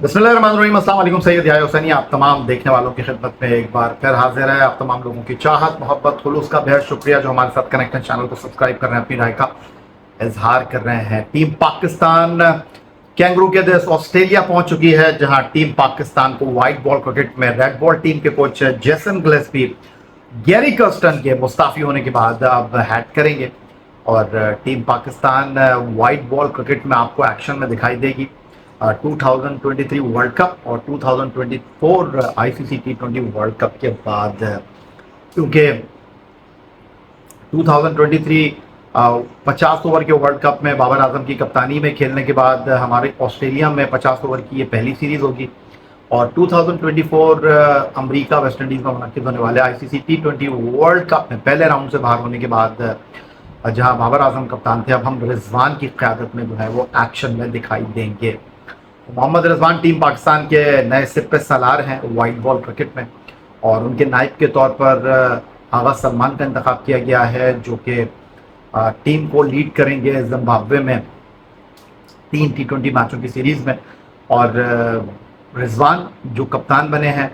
बिस्मिल्लाहिर्रहमानिर्रहीम। अस्सलाम वालेकुम। सैयद याह्या हुसैनी आप तमाम देखने वालों की खिदमत में एक बार फिर हाजिर है। आप तमाम लोगों की चाहत मोहब्बत खुलूस का बेहद शुक्रिया जो हमारे साथ कनेक्टेड चैनल को सब्सक्राइब कर रहे हैं, अपनी राय का इजहार कर रहे हैं। टीम पाकिस्तान कैंगरू के देश ऑस्ट्रेलिया पहुंच चुकी है, जहां टीम पाकिस्तान को व्हाइट बॉल क्रिकेट में रेड बॉल टीम के coach Jason Gillespie Gary Kirsten के मुस्ताफी होने के बाद अब हेड करेंगे और team Pakistan white ball cricket में आपको एक्शन में दिखाई देगी। 2023 वर्ल्ड कप और 2024 आईसीसी T20 वर्ल्ड कप के बाद, क्योंकि 2023 50 ओवर के वर्ल्ड कप में बाबर आजम की कप्तानी में खेलने के बाद हमारे ऑस्ट्रेलिया में 50 ओवर की ये पहली सीरीज होगी और 2024 अमेरिका वेस्ट इंडीज में मुनक्किद होने वाले आईसीसी T20 वर्ल्ड कप में पहले राउंड से बाहर होने के बाद जहां बाबर आजम कप्तान थे, अब हम रिजवान की क़यादत में जो है वो एक्शन में दिखाई देंगे। मोहम्मद रिजवान टीम पाकिस्तान के नए सिपे सलार हैं वाइट बॉल क्रिकेट में और उनके नायब के तौर पर आगा सलमान का इंतखाब किया गया है, जो कि टीम को लीड करेंगे जिम्बाब्वे में 3 T20 मैचों की सीरीज़ में। और रिजवान जो कप्तान बने हैं,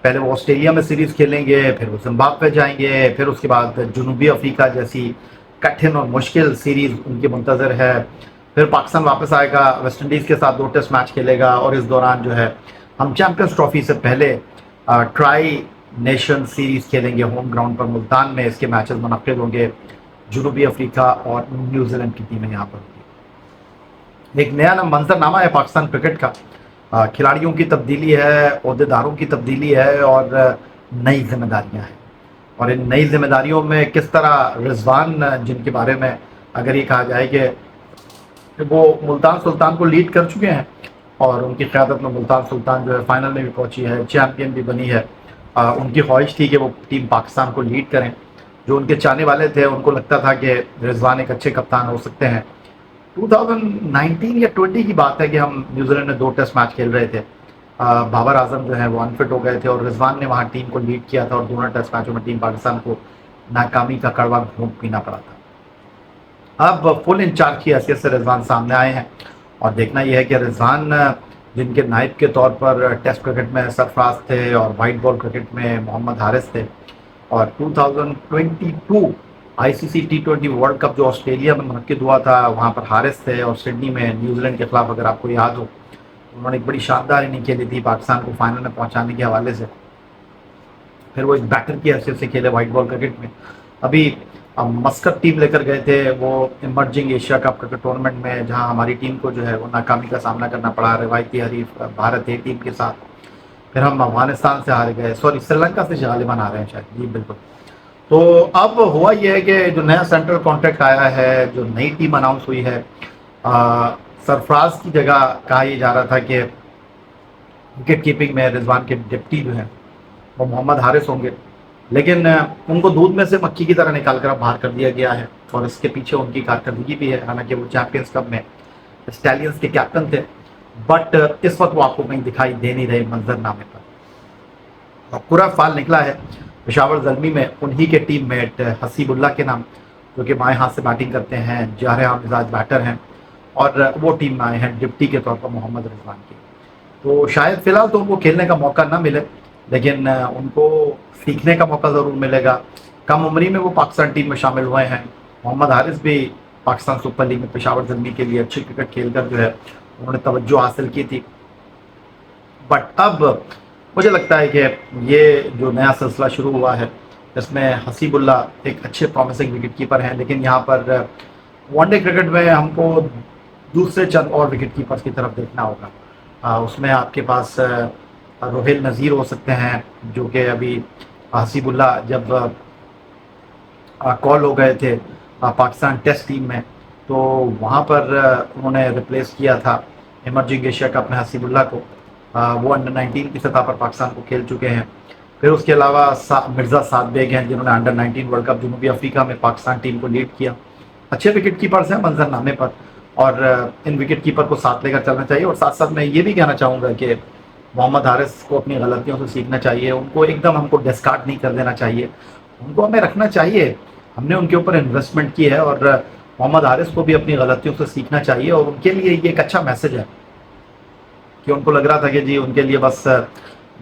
पहले वो ऑस्ट्रेलिया में सीरीज़ खेलेंगे, फिर वो जिम्बाब्वे जाएंगे, फिर उसके बाद जनूबी अफ्रीका जैसी कठिन और मुश्किल सीरीज़ उनकी मुंतज़र है, फिर पाकिस्तान वापस आएगा, वेस्ट इंडीज़ के साथ 2 टेस्ट मैच खेलेगा और इस दौरान जो है हम चैम्पियंस ट्रॉफी से पहले ट्राई नेशन सीरीज़ खेलेंगे होम ग्राउंड पर मुल्तान में। इसके मैचेस मुनक्किद होंगे, जनूबी अफ्रीका और न्यूजीलैंड की टीमें यहाँ पर होंगी। एक नया मंजरनामा है पाकिस्तान क्रिकेट का, खिलाड़ियों की तब्दीली है, अहदेदारों की तब्दीली है और नई जिम्मेदारियाँ हैं। और इन नई जिम्मेदारियों में किस तरह रिजवान, जिनके बारे में अगर ये कहा जाए कि वो मुल्तान सुल्तान को लीड कर चुके हैं और उनकी क़यादत में मुल्तान सुल्तान जो है फाइनल में भी पहुंची है, चैम्पियन भी बनी है। उनकी ख्वाहिश थी कि वो टीम पाकिस्तान को लीड करें। जो उनके चाहने वाले थे उनको लगता था कि रिजवान एक अच्छे कप्तान हो सकते हैं। 2019 या 20 की बात है कि हम न्यूजीलैंड में 2 टेस्ट मैच खेल रहे थे। बाबर आजम जो है वो अनफिट हो गए थे और रिजवान ने वहाँ टीम को लीड किया था और दोनों टेस्ट मैचों में टीम पाकिस्तान को नाकामी का कड़वा घूंट पीना पड़ा था। अब फुल इंचार्ज की हैसियत से रिजवान सामने आए हैं और देखना यह है कि रिजवान, जिनके नायब के तौर पर टेस्ट क्रिकेट में सरफराज थे और वाइट बॉल क्रिकेट में मोहम्मद हारिस थे, और 2022 आईसीसी T20 वर्ल्ड कप जो ऑस्ट्रेलिया में मुनक्किद हुआ था वहाँ पर हारिस थे और सिडनी में न्यूजीलैंड के खिलाफ, अगर आपको याद हो, उन्होंने एक बड़ी शानदार इनिंग खेली थी पाकिस्तान को फाइनल में पहुँचाने के हवाले से। फिर वो एक बैटर की हैसियत से खेले वाइट बॉल क्रिकेट में। अभी मस्कट टीम लेकर गए थे वो emerging Asia cup cricket tournament में, जहां हमारी टीम को जो है वो नाकामी का सामना करना पड़ा रिवायती हरीफ भारत ए टीम के साथ। फिर हम अफगानिस्तान से हार गए, सॉरी श्रीलंका से गालिबन आ रहे हैं शायद, जी बिल्कुल। तो अब हुआ यह है कि जो नया सेंट्रल कॉन्ट्रैक्ट आया है, जो नई टीम अनाउंस हुई है, सरफराज की जगह कहा यह जा रहा था कि विकेट कीपिंग में रिजवान के डिप्टी जो हैं वो मोहम्मद हारिस होंगे, लेकिन उनको दूध में से मक्खी की तरह निकाल कर अब बाहर कर दिया गया है और इसके पीछे उनकी कारकर्दगी भी है। हालांकि वो चैंपियंस कप में स्टैलियंस के कैप्टन थे, बट इस वक्त वो आपको कहीं दिखाई दे नहीं रहे मंजरनामे पर। और पूरा फाल निकला है पेशावर ज़ल्मी में उन्हीं के टीम मेट हसीबुल्ला के नाम, जो कि बाएँ हाथ से बैटिंग करते हैं, जारहा मिजाज बैटर हैं और वो टीम में आए हैं डिप्टी के तौर पर मोहम्मद रिजवान की। तो शायद फ़िलहाल तो उनको खेलने का मौका ना मिले, लेकिन उनको सीखने का मौका ज़रूर मिलेगा। कम उम्री में वो पाकिस्तान टीम में शामिल हुए हैं। मोहम्मद हारिस भी पाकिस्तान सुपर लीग में पेशावर ज़ल्मी के लिए अच्छी क्रिकेट खेलकर जो है उन्होंने तवज्जो हासिल की थी। बट अब मुझे लगता है कि ये जो नया सिलसिला शुरू हुआ है इसमें हसीबुल्ला एक अच्छे प्रॉमिसिंग विकेट कीपर हैं, लेकिन यहाँ पर वनडे क्रिकेट में हमको दूसरे चंद और विकेट कीपर्स की तरफ देखना होगा। उसमें आपके पास रोहिल नज़ीर हो सकते हैं, जो कि अभी हसीबुल्ला जब कॉल हो गए थे पाकिस्तान टेस्ट टीम में, तो वहाँ पर उन्होंने रिप्लेस किया था इमर्जिंग एशिया कप में हसीबुल्ला को। वो अंडर 19 की सतह पर पाकिस्तान को खेल चुके हैं। फिर उसके अलावा मिर्ज़ा साद बेग हैं, जिन्होंने अंडर 19 वर्ल्ड कप जनूबी अफ्रीका में पाकिस्तान टीम को लीड किया। अच्छे विकेट कीपर्स हैं मंजरनामे पर और इन विकेट कीपर को साथ लेकर चलना चाहिए। और साथ साथ मैं ये भी कहना चाहूँगा कि मोहम्मद हारिस को अपनी गलतियों से सीखना चाहिए, उनको एकदम हमको डिस्कार्ड नहीं कर देना चाहिए, उनको हमें रखना चाहिए। हमने उनके ऊपर इन्वेस्टमेंट की है और मोहम्मद हारिस को भी अपनी गलतियों से सीखना चाहिए और उनके लिए ये एक अच्छा मैसेज है कि उनको लग रहा था कि जी उनके लिए बस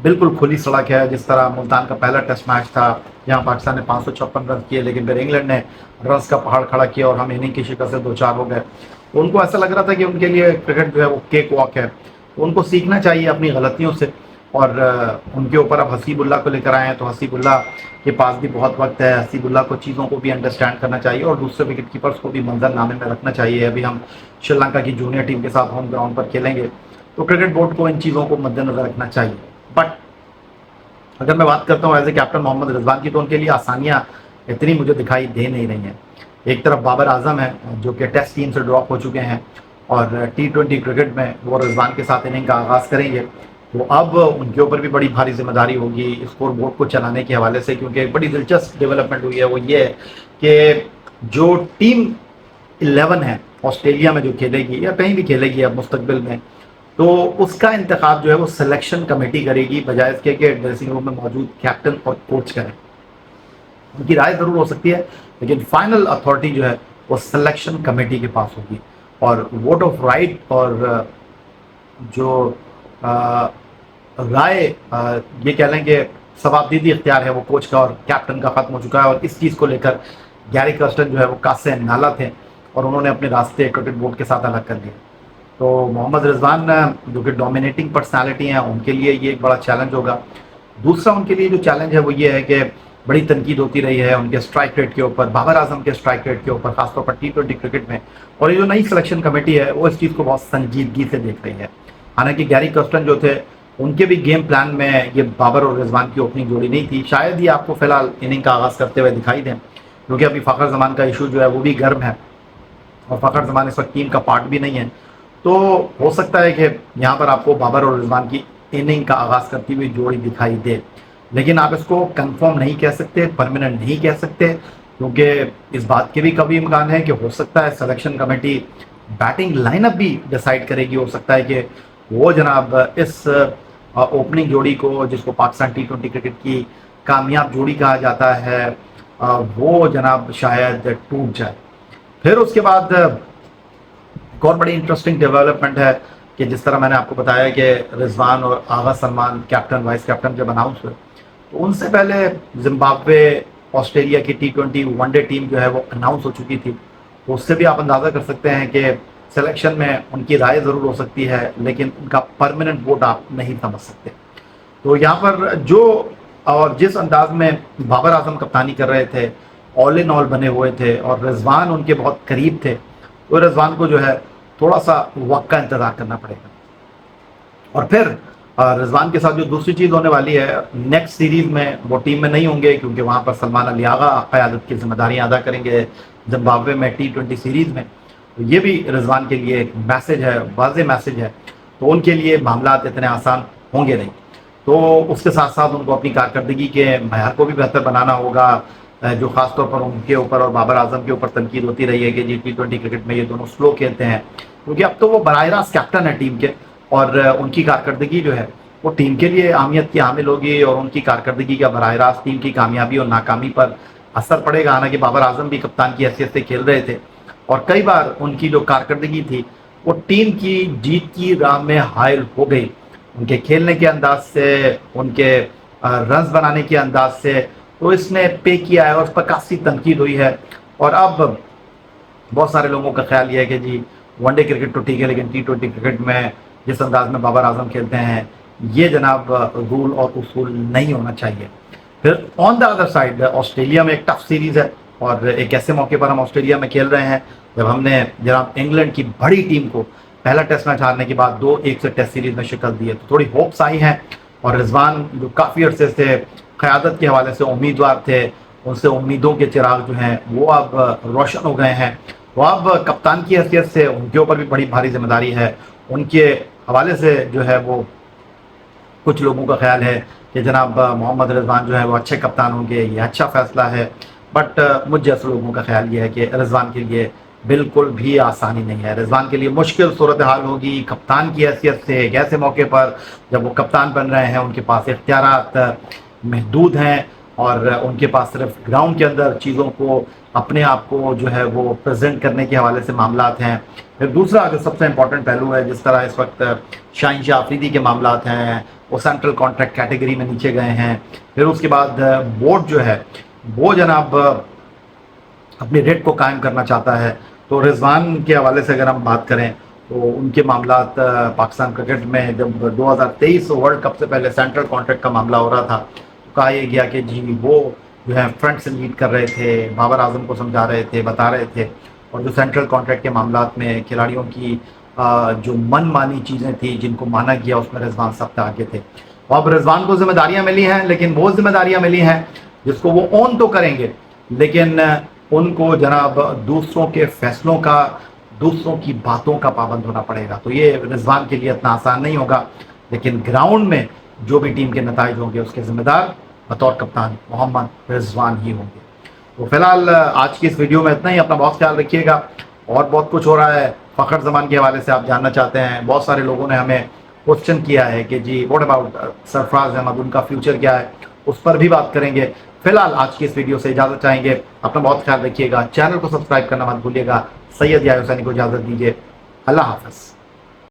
बिल्कुल खुली सड़क है। जिस तरह मुल्तान का पहला टेस्ट मैच था जहाँ पाकिस्तान ने 556 रन किए, लेकिन फिर इंग्लैंड ने रन्स का पहाड़ खड़ा किया और हम इनिंग की शिकस्त से 2-4 हो गए। तो उनको ऐसा लग रहा था कि उनके लिए क्रिकेट जो है वो केक वॉक है। तो उनको सीखना चाहिए अपनी गलतियों से, और उनके ऊपर अब हसीबुल्ला को लेकर आए हैं, तो हसीबुल्ला के पास भी बहुत वक्त है। हसीबुल्ला को चीज़ों को भी अंडरस्टैंड करना चाहिए और दूसरे विकेट कीपर्स को भी मंजरनामे में रखना चाहिए। अभी हम श्रीलंका की जूनियर टीम के साथ होम ग्राउंड पर खेलेंगे, तो क्रिकेट बोर्ड को इन चीज़ों को मद्देनजर रखना चाहिए। बट अगर मैं बात करता हूँ as a captain Mohammad Rizwan की, तो उनके लिए आसानियाँ इतनी मुझे दिखाई दे नहीं रही हैं। एक तरफ बाबर आजम है जो कि टेस्ट टीम से ड्रॉप हो चुके हैं और T20 क्रिकेट में वो रिजवान के साथ इनिंग का आगाज़ करेंगे। तो अब उनके ऊपर भी बड़ी भारी जिम्मेदारी होगी स्कोर बोर्ड को चलाने के हवाले से, क्योंकि एक बड़ी दिलचस्प डेवलपमेंट हुई है। वो ये है कि जो टीम 11 है ऑस्ट्रेलिया में जो खेलेगी या कहीं भी खेलेगी अब मुस्तकबिल में, तो उसका इंतखाब जो है वो सिलेक्शन कमेटी करेगी, बजाय इसके कि ड्रेसिंग रूम में मौजूद कैप्टन और कोच करें। उनकी राय ज़रूर हो सकती है, लेकिन फाइनल अथॉरिटी जो है वो सिलेक्शन कमेटी के पास होगी। और वोट ऑफ राइट और जो राय ये कह लें कि सवाबदीदी इख्तियार है वो कोच का और कैप्टन का ख़त्म हो चुका है। और इस चीज़ को लेकर गैरी कर्स्टन जो है वो कासे नाला थे और उन्होंने अपने रास्ते क्रिकेट बोर्ड के साथ अलग कर लिए। तो मोहम्मद रिजवान जो कि डोमिनेटिंग पर्सनालिटी हैं, उनके लिए ये एक बड़ा चैलेंज होगा। दूसरा उनके लिए जो चैलेंज है वो ये है कि बड़ी तनकीद होती रही है उनके स्ट्राइक रेट के ऊपर, बाबर आजम के स्ट्राइक रेट के ऊपर, खासतौर पर T20 क्रिकेट में। और ये जो नई सिलेक्शन कमेटी है वो इस चीज़ को बहुत संजीदगी से देख रही है। हालांकि गैरी कर्स्टन जो थे उनके भी गेम प्लान में ये बाबर और रिजवान की ओपनिंग जोड़ी नहीं थी। शायद ही आपको फिलहाल इनिंग का आगाज़ करते हुए दिखाई दें, क्योंकि अभी फ़खर जमान का इशू जो है वो भी गर्म है और फ़खर जमान इस वक्त टीम का पार्ट भी नहीं है। तो हो सकता है कि यहाँ पर आपको बाबर और रिजवान की इनिंग का आगाज़ करती हुई जोड़ी दिखाई दे, लेकिन आप इसको कंफर्म नहीं कह सकते, परमानेंट नहीं कह सकते, क्योंकि इस बात के भी कभी इम्कान है कि हो सकता है सिलेक्शन कमेटी बैटिंग लाइनअप भी डिसाइड करेगी। हो सकता है कि वो जनाब इस ओपनिंग जोड़ी को, जिसको पाकिस्तान T20 क्रिकेट की कामयाब जोड़ी कहा जाता है, वो जनाब शायद टूट जाए। फिर उसके बाद एक और बड़ी इंटरेस्टिंग डेवलपमेंट है कि जिस तरह मैंने आपको बताया कि रिजवान और आगा सलमान कैप्टन वाइस कैप्टन जब अनाउंस हुए, तो उनसे पहले जिम्बाब्वे ऑस्ट्रेलिया की T20 वनडे टीम जो है वो अनाउंस हो चुकी थी। तो उससे भी आप अंदाज़ा कर सकते हैं कि सिलेक्शन में उनकी राय ज़रूर हो सकती है, लेकिन उनका परमानेंट वोट आप नहीं समझ सकते। तो यहाँ पर जो और जिस अंदाज में बाबर आजम कप्तानी कर रहे थे, ऑल इन ऑल बने हुए थे और रिजवान उनके बहुत करीब थे, तो रिजवान को जो है थोड़ा सा वक्त का इंतज़ार करना पड़ेगा। और फिर रिजवान के साथ जो दूसरी चीज़ होने वाली है, नेक्स्ट सीरीज़ में वो टीम में नहीं होंगे, क्योंकि वहाँ पर सलमान अली आगा क़यादत की जिम्मेदारियाँ अदा करेंगे जिम्बाब्वे में T20 सीरीज़ में। तो ये भी रिजवान के लिए एक मैसेज है, वाज़ेह मैसेज है। तो उनके लिए मामला इतने आसान होंगे नहीं। तो उसके साथ साथ उनको अपनी कारकर्दगी के मैयार को भी बेहतर बनाना होगा, जो ख़ासतौर पर उनके ऊपर और बाबर आजम के ऊपर तनकीद होती रही है कि जी T20 क्रिकेट में ये दोनों स्लो खेलते हैं, क्योंकि अब तो वो बराह रास्त कैप्टन है टीम के और उनकी कारकर्दगी जो है वो टीम के लिए अहमियत की हामिल होगी और उनकी कारकर्दगी का बराह रास्त टीम की कामयाबी और नाकामी पर असर पड़ेगा। हालांकि बाबर आजम भी कप्तान की हैसियत से खेल रहे थे और कई बार उनकी जो कारकर्दगी थी वो टीम की जीत की राह में हायल हो गई, उनके खेलने के अंदाज से, उनके रन्स बनाने के अंदाज से। तो इसने पे किया है और उस पर काफ़ी तनकीद हुई है। और अब बहुत सारे लोगों का ख्याल ये है कि जी वनडे क्रिकेट तो ठीक है, लेकिन T20 क्रिकेट में जिस अंदाज में बाबर आजम खेलते हैं ये जनाब रूल और उसूल नहीं होना चाहिए। फिर on the other side Australia में एक टफ सीरीज़ है और एक ऐसे मौके पर हम ऑस्ट्रेलिया में खेल रहे हैं जब हमने जनाब इंग्लैंड की बड़ी टीम को पहला टेस्ट मैच हारने के बाद 2-1 से टेस्ट सीरीज़ में शिकस्त दी है। तो थोड़ी होप्स आई हैं और रिजवान जो काफ़ी अरसे से क़यादत के हवाले से उम्मीदवार थे, उनसे उम्मीदों के चिराग जो हैं वो अब रोशन हो गए हैं। तो अब कप्तान की हैसियत से उनके ऊपर भी बड़ी भारी जिम्मेदारी है। उनके हवाले से जो है वो कुछ लोगों का ख्याल है कि जनाब मोहम्मद रिजवान जो है वो अच्छे कप्तान होंगे, ये अच्छा फ़ैसला है। बट मुझ जैसे लोगों का ख्याल ये है कि रिजवान के लिए बिल्कुल भी आसानी नहीं है। रिजवान के लिए मुश्किल सूरत हाल होगी कप्तान की हैसियत से। एक ऐसे मौके पर जब वो कप्तान बन रहे हैं, उनके पास इख्तियारात महदूद हैं और उनके पास सिर्फ ग्राउंड के अंदर चीज़ों को अपने आप को जो है वो प्रेजेंट करने के हवाले से मामलात हैं। फिर दूसरा जो सबसे इम्पोर्टेंट पहलू है, जिस तरह इस वक्त शाहीन शाह अफरीदी के मामलात हैं, वो सेंट्रल कॉन्ट्रैक्ट कैटेगरी में नीचे गए हैं। फिर उसके बाद बोर्ड जो है वो जनाब अपनी रेट को कायम करना चाहता है। तो रिजवान के हवाले से अगर हम बात करें तो उनके मामलात पाकिस्तान क्रिकेट में जब 2023 वर्ल्ड कप से पहले सेंट्रल कॉन्ट्रैक्ट का मामला हो रहा था, तो कहा यह गया कि जी वो जो है फ्रंट से लीड कर रहे थे, बाबर आजम को समझा रहे थे, बता रहे थे। और जो सेंट्रल कॉन्ट्रैक्ट के मामलात में खिलाड़ियों की जो मनमानी चीज़ें थी जिनको माना गया, उसमें रिजवान सबसे आगे थे। और अब रिजवान को जिम्मेदारियाँ मिली हैं, लेकिन वो जिम्मेदारियाँ मिली हैं जिसको वो ऑन तो करेंगे, लेकिन उनको जनाब दूसरों के फैसलों का, दूसरों की बातों का पाबंद होना पड़ेगा। तो ये रिजवान के लिए इतना आसान नहीं होगा, लेकिन ग्राउंड में जो भी टीम के नताइज होंगे उसके जिम्मेदार बतौर कप्तान मोहम्मद रिजवान ही होंगे। तो फिलहाल आज की इस वीडियो में इतना ही। अपना बहुत ख्याल रखिएगा। और बहुत कुछ हो रहा है फ़खर ज़मान के हवाले से आप जानना चाहते हैं, बहुत सारे लोगों ने हमें क्वेश्चन किया है कि जी व्हाट अबाउट सरफराज अहमद, उनका फ्यूचर क्या है, उस पर भी बात करेंगे। फिलहाल आज की इस वीडियो से इजाज़त चाहेंगे। अपना बहुत ख्याल रखिएगा, चैनल को सब्सक्राइब करना मत भूलिएगा। सैयद या हुसैनी को इजाज़त दीजिए। अल्लाह हाफ़िज़।